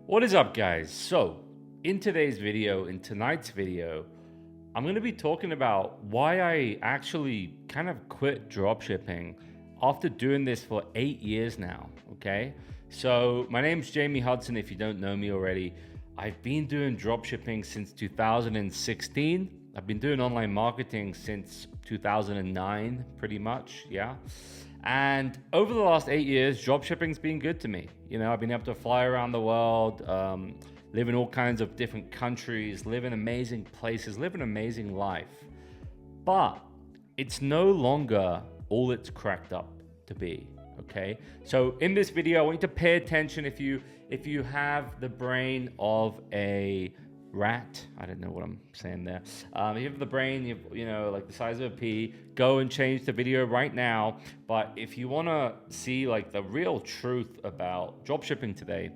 What is up, guys? So in tonight's video, I'm going to be talking about why I actually kind of quit dropshipping after doing this for 8 years now. Okay, so my name's Jamie Hudson. If you don't know me already, I've been doing dropshipping since 2016. I've been doing online marketing since 2009, pretty much. Yeah. And over the last 8 years, dropshipping's been good to me. You know, I've been able to fly around the world, live in all kinds of different countries, live in amazing places, live an amazing life. But it's no longer all it's cracked up to be. Okay. So in this video, I want you to pay attention. If you have the brain of a rat, I don't know what I'm saying there. If you have the brain, you know, like the size of a pea, go and change the video right now. But if you want to see like the real truth about dropshipping today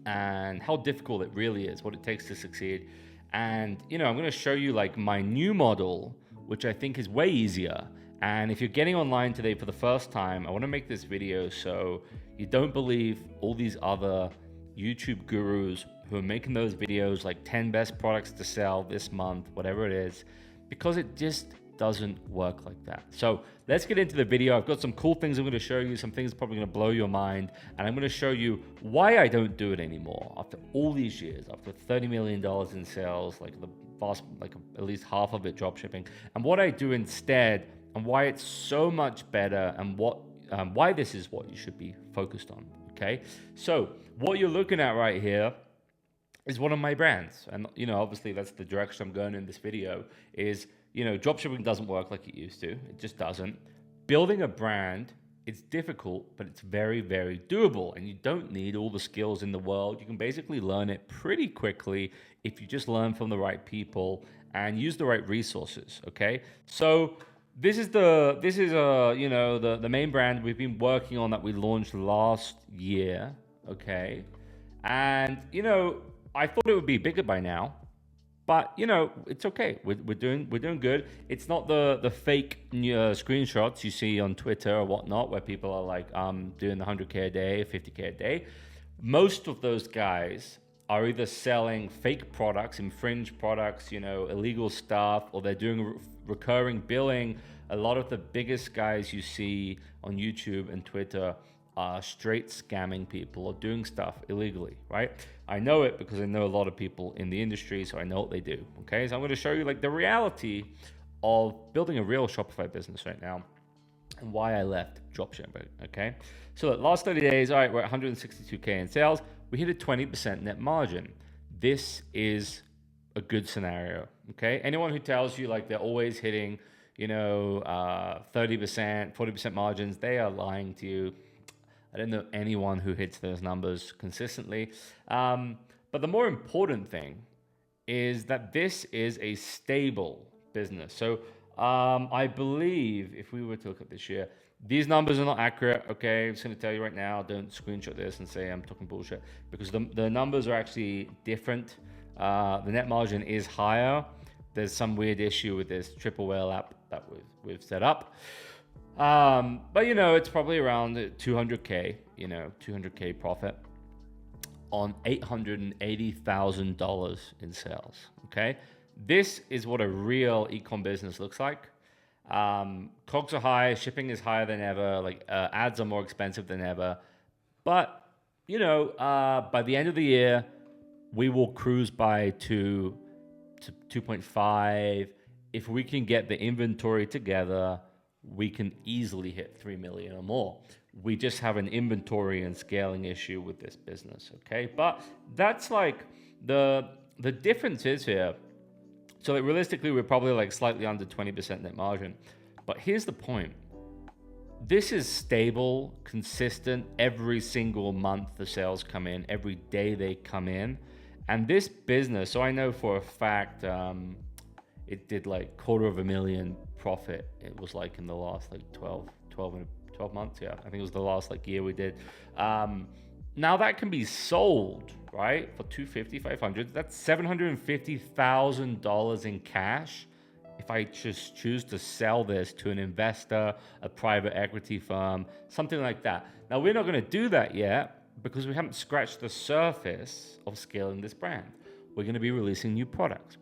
and how difficult it really is, what it takes to succeed, and you know, I'm going to show you like my new model, which I think is way easier. And if you're getting online today for the first time, I want to make this video so you don't believe all these other YouTube gurus who are making those videos like 10 best products to sell this month, whatever it is, because it just doesn't work like that. So let's get into the video. I've got some cool things I'm going to show you, some things probably going to blow your mind, and I'm going to show you why I don't do it anymore after all these years, after $30 million in sales, like at least half of it drop shipping, and what I do instead, and why it's so much better, and why this is what you should be focused on. Okay, so what you're looking at right here is one of my brands, and you know, obviously that's the direction I'm going in this video. Is, you know, dropshipping doesn't work like it used to. It just doesn't. Building a brand, it's difficult, but it's very, very doable, and you don't need all the skills in the world. You can basically learn it pretty quickly if you just learn from the right people and use the right resources. Okay, so this is you know, the main brand we've been working on that we launched last year. Okay, and you know, I thought it would be bigger by now, but you know, it's okay. We're doing good. It's not the fake screenshots you see on Twitter or whatnot, where people are like doing the 100K a day, 50K a day. Most of those guys are either selling fake products, infringed products, you know, illegal stuff, or they're doing recurring billing. A lot of the biggest guys you see on YouTube and Twitter are straight scamming people or doing stuff illegally, right? I know it because I know a lot of people in the industry, so I know what they do. Okay, so I'm going to show you like the reality of building a real Shopify business right now and why I left dropshipping. Okay, so the last 30 days, all right, we're at 162K in sales. We hit a 20% net margin. This is a good scenario. Okay, anyone who tells you like they're always hitting, you know, 30%, 40% margins, they are lying to you. I don't know anyone who hits those numbers consistently. But the more important thing is that this is a stable business. So I believe if we were to look at this year, these numbers are not accurate. Okay, I'm just going to tell you right now, don't screenshot this and say I'm talking bullshit, because the numbers are actually different. The net margin is higher. There's some weird issue with this triple whale app that we've set up. But you know, it's probably around 200K, you know, 200K profit on $880,000 in sales. Okay, this is what a real ecom business looks like. COGS are high, shipping is higher than ever, like ads are more expensive than ever. But you know, by the end of the year, we will cruise by to 2.5. If we can get the inventory together, we can easily hit 3 million or more. We just have an inventory and scaling issue with this business. Okay, but that's like the difference is here. So like realistically, we're probably like slightly under 20% net margin. But here's the point. This is stable, consistent. Every single month the sales come in, every day they come in. And this business, so I know for a fact, it did like $250,000 profit. It was like in the last like 12 months. Yeah, I think it was the last like year we did. Now that can be sold, right? For $250,000, $500,000. That's $750,000 in cash. If I just choose to sell this to an investor, a private equity firm, something like that. Now we're not going to do that yet, because we haven't scratched the surface of scaling this brand. We're going to be releasing new products.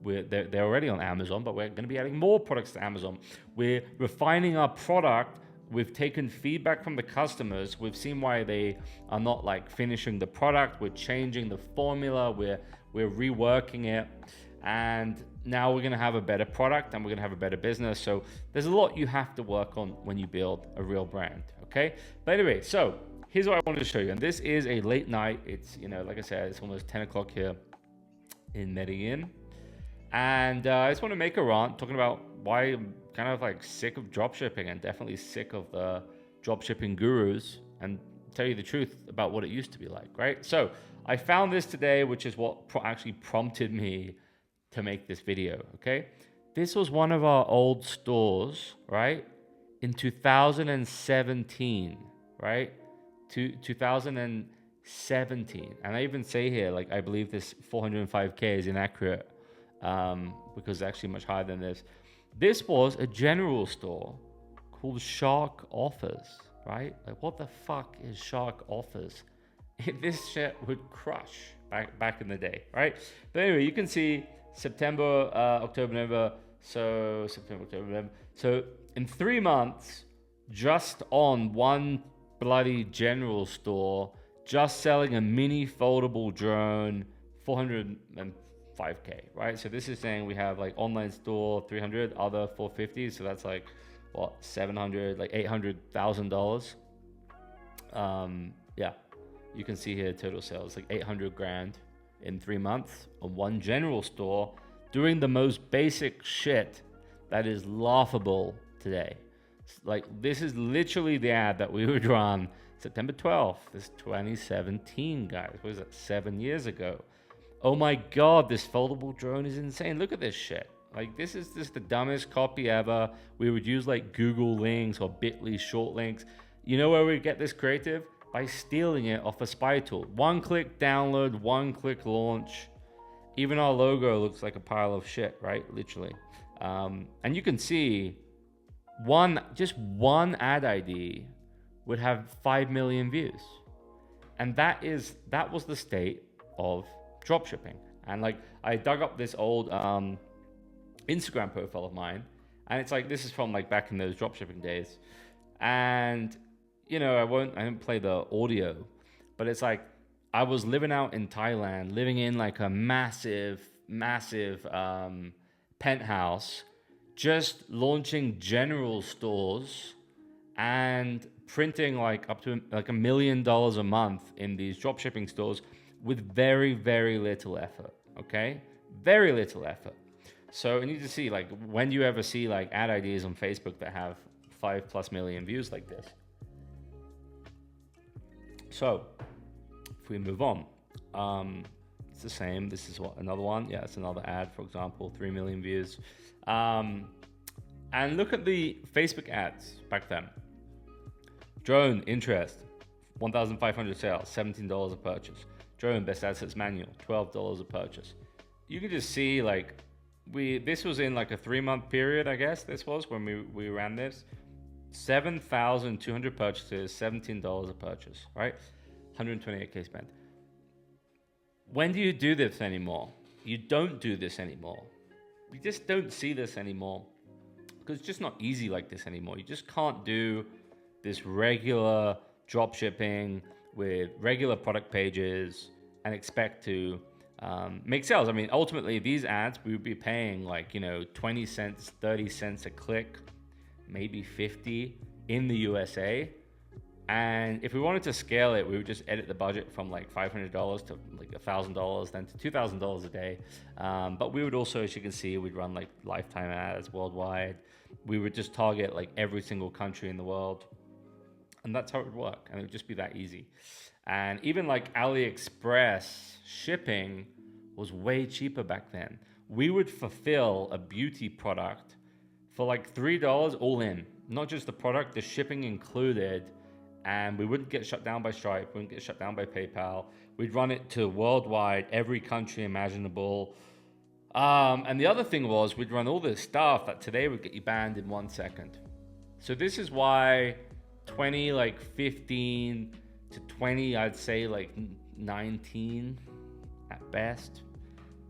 They're already on Amazon, but we're going to be adding more products to Amazon. We're refining our product. We've taken feedback from the customers. We've seen why they are not like finishing the product. We're changing the formula. We're reworking it. And now we're going to have a better product and we're going to have a better business. So there's a lot you have to work on when you build a real brand. Okay. But anyway, so here's what I wanted to show you. And this is a late night. It's, like I said, it's almost 10 o'clock here in Medellin. And I just want to make a rant talking about why I'm kind of like sick of dropshipping and definitely sick of the dropshipping gurus, and tell you the truth about what it used to be like, right? So I found this today, which is what actually prompted me to make this video, okay? This was one of our old stores, right? In 2017, right? 2017. And I even say here, like, I believe this 405K is inaccurate because it's actually much higher than this. This was a general store called Shark Offers, right? Like, what the fuck is Shark Offers? This shit would crush back in the day, right? But anyway, you can see September, October, November. So September, October, November. So in 3 months, just on one bloody general store, just selling a mini foldable drone, 405K, right? So this is saying we have like online store 300, other 450. So that's like what, 700, like $800,000. Yeah, you can see here total sales like 800 grand in 3 months on one general store, doing the most basic shit that is laughable today. Like, this is literally the ad that we would run September 12th, this 2017, guys. What is that, 7 years ago? Oh my God, this foldable drone is insane. Look at this shit. Like, this is just the dumbest copy ever. We would use like Google links or Bitly short links. You know where we get this creative? By stealing it off a spy tool. One click download, one click launch. Even our logo looks like a pile of shit, right? Literally. And you can see just one ad ID would have 5 million views. And that was the state of dropshipping. And like, I dug up this old Instagram profile of mine, and it's like, this is from like back in those dropshipping days. And I don't play the audio, but it's like, I was living out in Thailand, living in like a massive penthouse, just launching general stores and printing like up to like $1 million a month in these dropshipping stores with very, very little effort. Okay, very little effort. So you need to see, like, when do you ever see like ad ideas on Facebook that have 5+ million views like this? So if we move on, it's the same. This is another one. Yeah, it's another ad, for example, 3 million views. And look at the Facebook ads back then. Drone interest, 1,500 sales, $17 a purchase. Drone best assets manual, $12 a purchase. You can just see, like, this was in like a 3-month period, I guess this was when we ran this. 7,200 purchases, $17 a purchase, right? 128K spent. When do you do this anymore? You don't do this anymore. You just don't see this anymore because it's just not easy like this anymore. You just can't do this regular drop shipping with regular product pages and expect to make sales. I mean, ultimately, these ads, we would be paying like, 20 cents, 30 cents a click, maybe 50 in the USA. And if we wanted to scale it, we would just edit the budget from like $500 to like $1,000, then to $2,000 a day. But we would also, as you can see, we'd run like lifetime ads worldwide. We would just target like every single country in the world. And that's how it would work. And it would just be that easy. And even like AliExpress shipping was way cheaper back then. We would fulfill a beauty product for like $3 all in. Not just the product, the shipping included. And we wouldn't get shut down by Stripe, wouldn't get shut down by PayPal. We'd run it to worldwide, every country imaginable. And the other thing was, we'd run all this stuff that today would get you banned in 1 second. So this is why 2015 to 20, I'd say like 19 at best,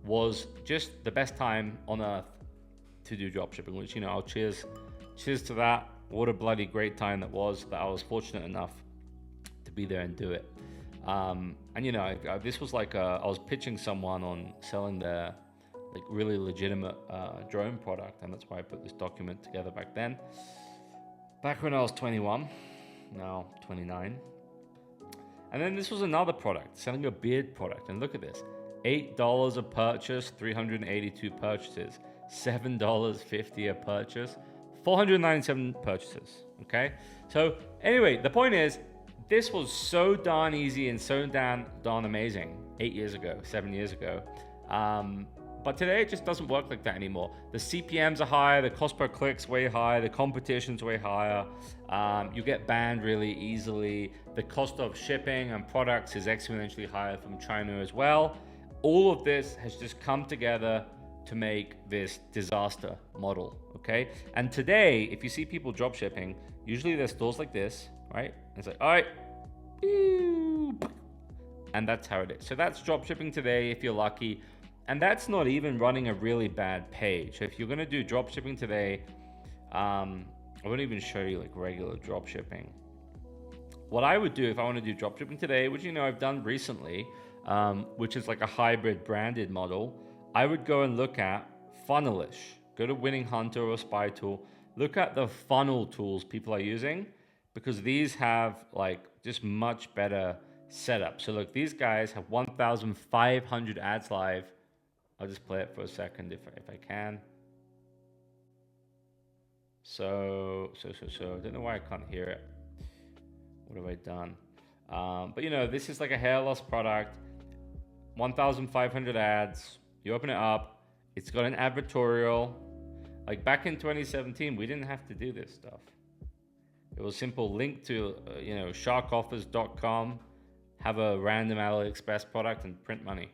was just the best time on earth to do dropshipping, which, you know, I'll cheers to that. What a bloody great time that was, that I was fortunate enough to be there and do it. And you know, this was like I was pitching someone on selling their like really legitimate drone product, and that's why I put this document together back then. Back when I was 21, now 29. And then this was another product, selling a beard product, and look at this. $8 a purchase, 382 purchases, $7.50 a purchase, 497 purchases, okay? So anyway, the point is, this was so darn easy and so darn amazing 8 years ago, 7 years ago. But today it just doesn't work like that anymore. The CPMs are higher, the cost per click's way higher, the competition's way higher. You get banned really easily. The cost of shipping and products is exponentially higher from China as well. All of this has just come together to make this disaster model, okay? And today, if you see people drop shipping, usually there's stores like this, right? It's like, all right, and that's how it is. So that's drop shipping today if you're lucky. And that's not even running a really bad page. So if you're gonna do drop shipping today, I won't even show you like regular drop shipping. What I would do if I want to do drop shipping today, which, you know, I've done recently, which is like a hybrid branded model, I would go and look at Funnelish. Go to Winning Hunter or Spy Tool. Look at the funnel tools people are using, because these have like just much better setup. So look, these guys have 1,500 ads live. I'll just play it for a second if I can. So I don't know why I can't hear it. What have I done? But you know, this is like a hair loss product, 1,500 ads. You open it up, it's got an advertorial. Like back in 2017, we didn't have to do this stuff. It was simple, link to, you know, sharkoffers.com, have a random AliExpress product and print money.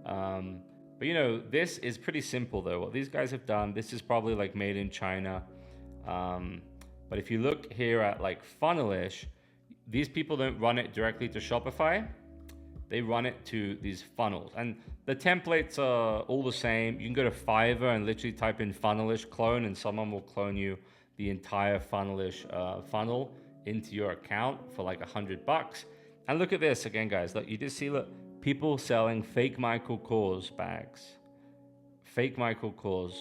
But you know, this is pretty simple though. What these guys have done, this is probably like made in China. But if you look here at like Funnelish, these people don't run it directly to Shopify. They run it to these funnels. And the templates are all the same. You can go to Fiverr and literally type in Funnelish clone, and someone will clone you the entire Funnelish funnel into your account for like $100. And look at this again, guys. Look, you just see, look, people selling fake Michael Kors bags. Fake Michael Kors.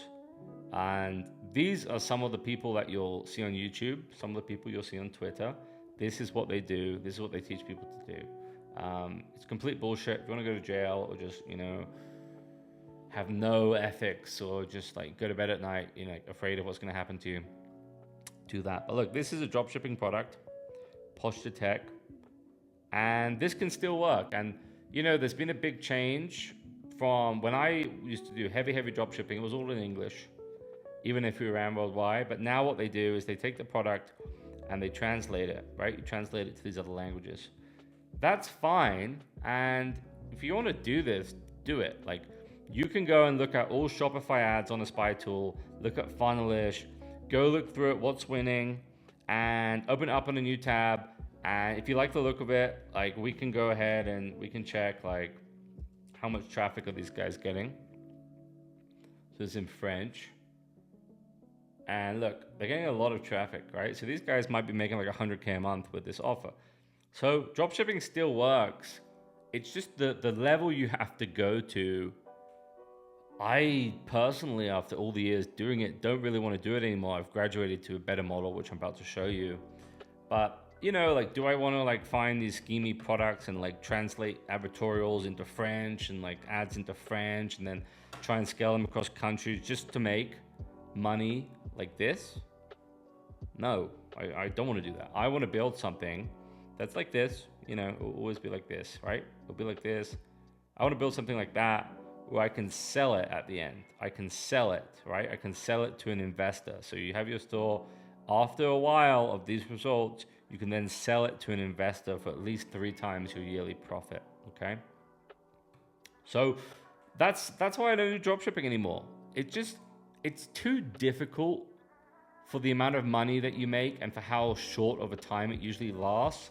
And these are some of the people that you'll see on YouTube, some of the people you'll see on Twitter. This is what they do. This is what they teach people to do. It's complete bullshit. If you want to go to jail or just, you know, have no ethics or just like go to bed at night, you know, afraid of what's going to happen to you, do that. But look, this is a dropshipping product, Posture Tech, and this can still work. And, you know, there's been a big change from when I used to do heavy dropshipping. It was all in English, even if we ran worldwide. But now what they do is they take the product and they translate it, right? You translate it to these other languages. That's fine. And if you want to do this, do it. Like, you can go and look at all Shopify ads on the Spy Tool, look at Funnelish, go look through it, what's winning, and open it up on a new tab. And if you like the look of it, like, we can go ahead and we can check like how much traffic are these guys getting. So it's in French. And look, they're getting a lot of traffic, right? So these guys might be making like 100K a month with this offer. So dropshipping still works. It's just the level you have to go to. I personally, after all the years doing it, don't really want to do it anymore. I've graduated to a better model, which I'm about to show you. But, you know, like, do I want to like find these schemy products and like translate advertorials into French and like ads into French and then try and scale them across countries just to make money like this? No, I don't want to do that. I want to build something that's like this, you know, it'll always be like this, right? It'll be like this. I want to build something like that where I can sell it at the end. I can sell it, right? I can sell it to an investor. So you have your store. After a while of these results, you can then sell it to an investor for at least 3 times your yearly profit, okay? So that's why I don't do dropshipping anymore. It's too difficult for the amount of money that you make and for how short of a time it usually lasts.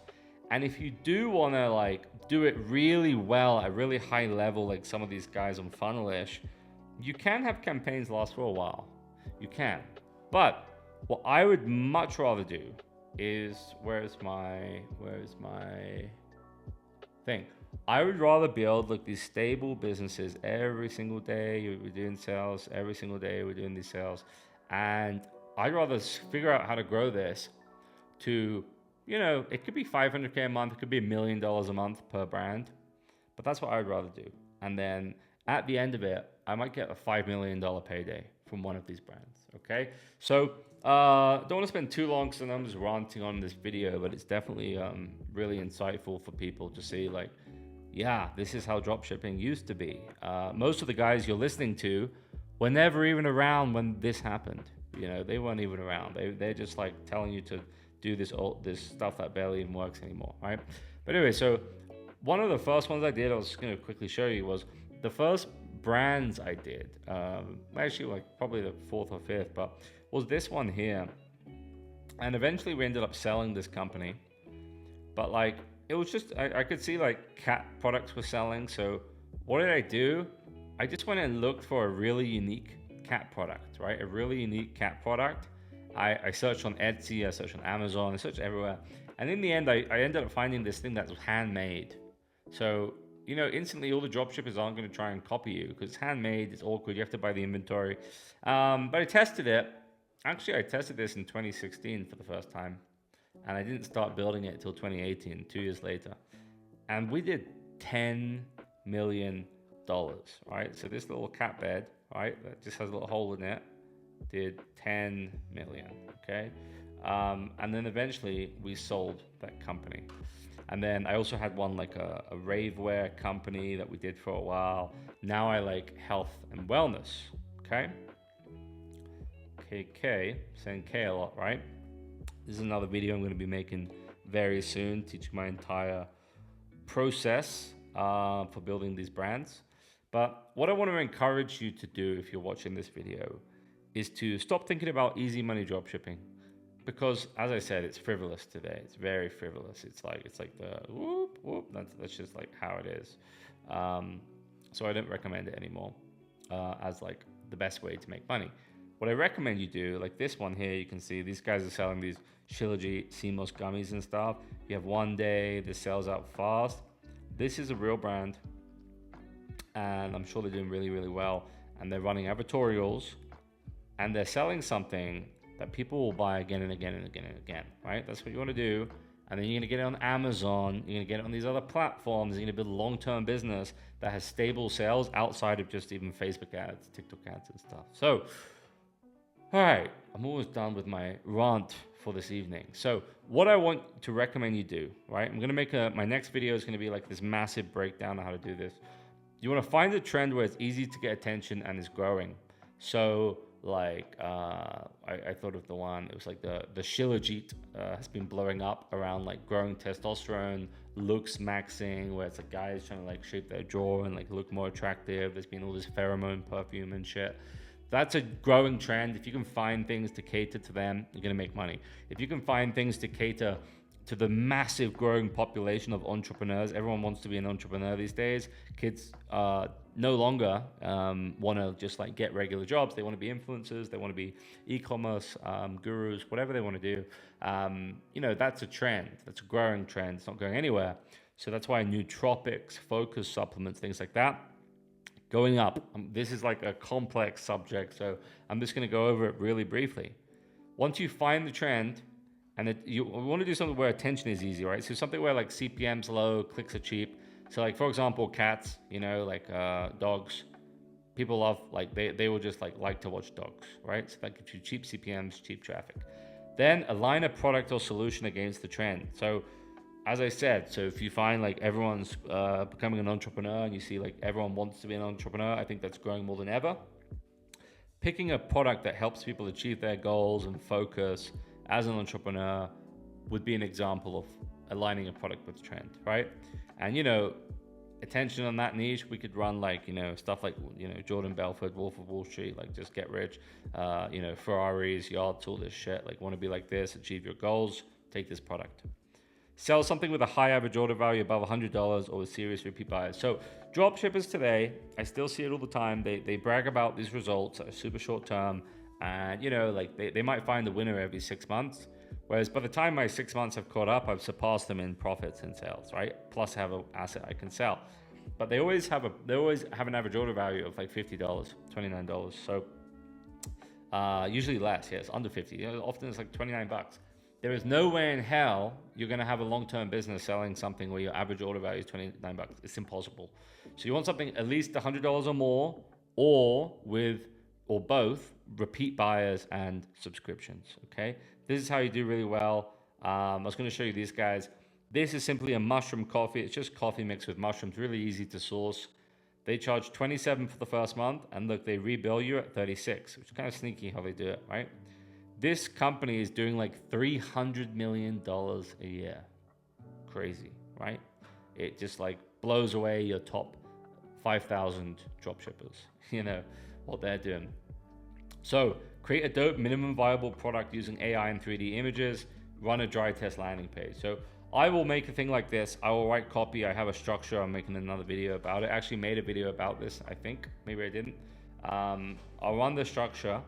And if you do want to like do it really well at a really high level, like some of these guys on Funnelish, you can have campaigns last for a while. You can. But what I would much rather do is, where's my thing? I would rather build like these stable businesses every single day. We're doing sales every single day. We're doing these sales, and I'd rather figure out how to grow this to, it could be 500K a month. It could be $1 million a month per brand, but that's what I would rather do. And then at the end of it, I might get a $5 million payday from one of these brands. Okay, so don't want to spend too long because I'm just ranting on this video, but it's definitely really insightful for people to see, like, yeah, this is how dropshipping used to be. Most of the guys you're listening to were never even around when this happened. They weren't even around. They're just like telling you to do this stuff that barely even works anymore, right? But anyway, so one of the first ones I did, I was just going to quickly show you, was the first brands I did. Actually, like probably the fourth or fifth, but was this one here. And eventually we ended up selling this company, but like, it was just, I could see like cat products were selling. So what did I do? I just went and looked for a really unique cat product, right? A really unique cat product. I searched on Etsy, I searched on Amazon, I searched everywhere. And in the end, I ended up finding this thing that was handmade. So, instantly all the dropshippers aren't going to try and copy you because it's handmade, it's awkward, you have to buy the inventory. But I tested it. Actually, I tested this in 2016 for the first time. And I didn't start building it until 2018, 2 years later. And we did $10 million, right? So this little cat bed, right, that just has a little hole in it, did 10 million, okay? And then eventually we sold that company. And then I also had one like a raveware company that we did for a while. Now I like health and wellness, okay? KK, saying K a lot, right? This is another video I'm going to be making very soon, teaching my entire process for building these brands. But what I want to encourage you to do if you're watching this video is to stop thinking about easy money dropshipping, because as I said, it's frivolous today. It's very frivolous. It's like the whoop whoop. That's just like how it is. So I don't recommend it anymore as like the best way to make money. What I recommend you do, like this one here, you can see these guys are selling these Shilajit CMOS gummies and stuff. You have one day, this sells out fast. This is a real brand, and I'm sure they're doing really, really well. And they're running advertorials, and they're selling something that people will buy again and again and again and again, right? That's what you want to do. And then you're going to get it on Amazon. You're going to get it on these other platforms. You're going to build a long-term business that has stable sales outside of just even Facebook ads, TikTok ads and stuff. So, all right, I'm almost done with my rant for this evening. So what I want to recommend you do, right? I'm going to make my next video is going to be like this massive breakdown of how to do this. You want to find a trend where it's easy to get attention and is growing. So like, I thought of the one, it was like the Shilajit has been blowing up around like growing testosterone, looks maxing, where it's like guys trying to like shape their jaw and like look more attractive. There's been all this pheromone perfume and shit. That's a growing trend. If you can find things to cater to them, you're going to make money. If you can find things to cater to the massive growing population of entrepreneurs, everyone wants to be an entrepreneur these days. Kids no longer want to just like get regular jobs. They want to be influencers. They want to be e-commerce gurus, whatever they want to do. That's a trend. That's a growing trend. It's not going anywhere. So that's why nootropics, focus supplements, things like that, going up. This is like a complex subject, so I'm just going to go over it really briefly. Once you find the trend, and you want to do something where attention is easy, right? So something where like CPM's low, clicks are cheap. So like, for example, cats, like dogs, people love, like they will just like to watch dogs, right? So that gives you cheap CPMs, cheap traffic. Then align a product or solution against the trend. So as I said, so if you find like everyone's becoming an entrepreneur and you see like everyone wants to be an entrepreneur, I think that's growing more than ever. Picking a product that helps people achieve their goals and focus as an entrepreneur would be an example of aligning a product with the trend, right? And attention on that niche, we could run like stuff like Jordan Belfort, Wolf of Wall Street, like just get rich, Ferraris, yachts, all this shit. Like want to be like this, achieve your goals, take this product. Sell something with a high average order value above $100 or with serious repeat buyers. So drop shippers today, I still see it all the time. They brag about these results that are super short term, and like they might find the winner every 6 months. Whereas by the time my 6 months have caught up, I've surpassed them in profits and sales, right? Plus have an asset I can sell. But they always have an average order value of like $50, $29. So usually less, yes, under 50. Often it's like 29 bucks. There is no way in hell you're going to have a long-term business selling something where your average order value is 29 bucks. It's impossible. So you want something at least $100 or more, or both repeat buyers and subscriptions. Okay, this is how you do really well. I was going to show you these guys. This is simply a mushroom coffee. It's just coffee mixed with mushrooms. Really easy to source. They charge 27 for the first month, and look, they rebill you at 36, which is kind of sneaky how they do it, right? This company is doing like $300 million a year. Crazy, right? It just like blows away your top 5,000 dropshippers, what they're doing. So create a dope minimum viable product using AI and 3D images, run a dry test landing page. So I will make a thing like this. I will write copy. I have a structure. I'm making another video about it. I actually made a video about this, I think. Maybe I didn't. I'll run the structure,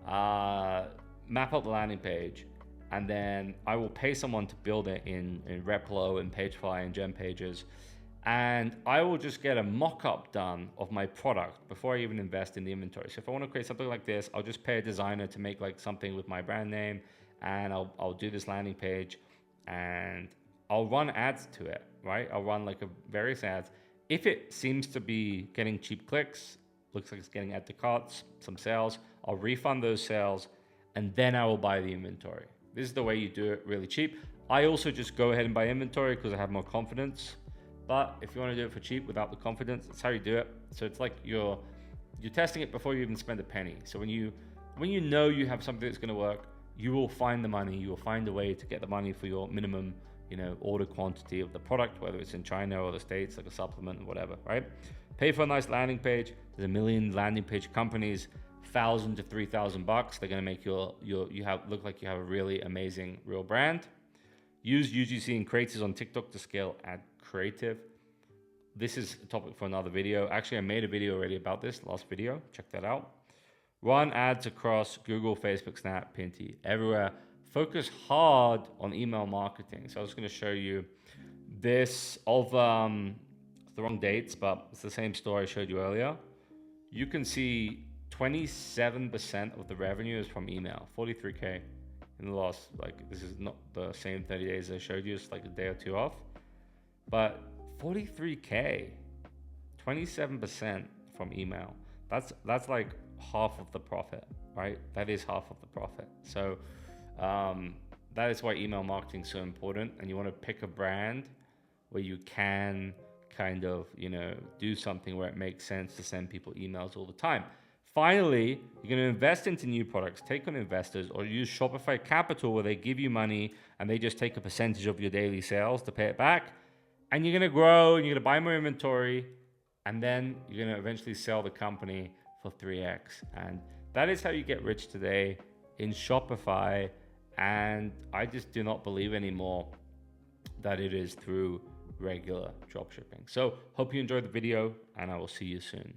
map out the landing page, and then I will pay someone to build it in Replo and Pagefly and Gem Pages. And I will just get a mock-up done of my product before I even invest in the inventory. So if I want to create something like this, I'll just pay a designer to make like something with my brand name, and I'll do this landing page, and I'll run ads to it, right? I'll run like various ads. If it seems to be getting cheap clicks, looks like it's getting add to carts, some sales, I'll refund those sales, and then I will buy the inventory. This is the way you do it really cheap. I also just go ahead and buy inventory because I have more confidence. But if you want to do it for cheap without the confidence, that's how you do it. So it's like you're testing it before you even spend a penny. So when you know you have something that's going to work, you will find the money. You will find a way to get the money for your minimum, order quantity of the product, whether it's in China or the States, like a supplement or whatever, right? Pay for a nice landing page. There's a million landing page companies, $1,000 to $3,000 bucks. They're going to make look like you have a really amazing real brand. Use UGC and creators on TikTok to scale ad creative. This is a topic for another video. Actually, I made a video already about this, last video. Check that out. Run ads across Google, Facebook, Snap, Pinty, everywhere. Focus hard on email marketing. So I was going to show you this of the wrong dates, but it's the same story I showed you earlier. You can see 27% of the revenue is from email, 43K in the last, this is not the same 30 days I showed you, it's like a day or two off, but 43K, 27% from email. That's like half of the profit, right? That is half of the profit. So that is why email marketing is so important. And you want to pick a brand where you can kind of, do something where it makes sense to send people emails all the time. Finally, you're going to invest into new products, take on investors, or use Shopify Capital where they give you money and they just take a percentage of your daily sales to pay it back. And you're going to grow and you're going to buy more inventory, and then you're going to eventually sell the company for 3x. And that is how you get rich today in Shopify. And I just do not believe anymore that it is through regular dropshipping. So hope you enjoyed the video, and I will see you soon.